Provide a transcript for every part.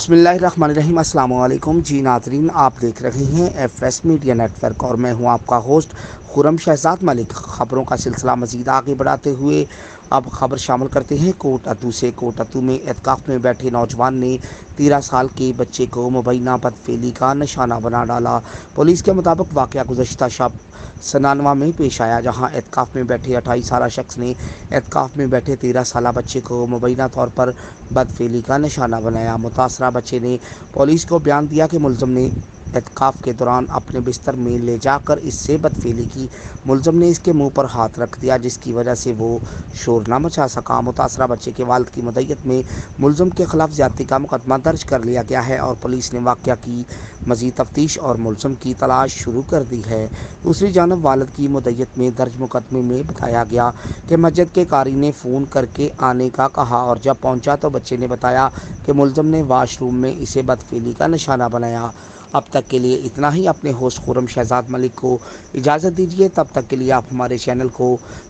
बिस्मिल्लाहिर्रहमानिर्रहीम। अस्सलाम वालेकुम जी नाज़रीन, आप देख रहे हैं एफ मीडिया नेटवर्क और मैं हूं आपका होस्ट खुरम शहजाद मलिक। ख़बरों का सिलसिला मज़ीद आगे बढ़ाते हुए अब खबर शामिल करते हैं कोटअतू से। कोटअतू में एतकाफ़ में बैठे नौजवान ने 13 साल के बच्चे को मुबैना बदफेली का निशाना बना डाला। पुलिस के मुताबिक वाक़या गुज़श्ता शब सनानवा में पेश आया, जहां एतकाफ़ में बैठे 28 साला शख्स ने एतकाफ़ में बैठे 13 साला बच्चे को मुबैना तौर पर बदफेली का निशाना बनाया। मुतासरा बच्चे ने पुलिस को बयान दिया कि मुलज़िम ने एतकाफ़ के दौरान अपने बिस्तर में ले जाकर इससे बदफेली की। मुलज़िम ने इसके मुंह पर हाथ रख दिया, जिसकी वजह से वो शोर न मचा सका। मुतासरा बच्चे के वालिद की मदईयत में मुलज़िम के खिलाफ ज़्यादती का मुकदमा दर्ज कर लिया गया है और पुलिस ने वाक़या की मज़ीद तफ्तीश और मुलज़िम की तलाश शुरू कर दी है। दूसरी जानब वालिद की मदईयत में दर्ज मुकदमे में बताया गया कि मस्जिद के कारी ने फ़ोन करके आने का कहा और जब पहुंचा तो बच्चे ने बताया कि मुलज़िम ने वाशरूम में इसे बदफेली का निशाना बनाया। अब तक के लिए इतना ही। अपने होस्ट खुरम शहजाद मलिक को इजाज़त दीजिए। तब तक के लिए आप हमारे चैनल को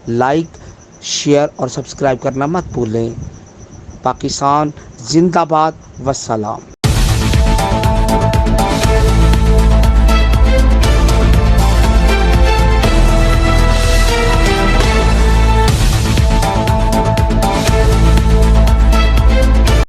लाइक, शेयर और सब्सक्राइब करना मत भूलें। पाकिस्तान जिंदाबाद, वस्सलाम।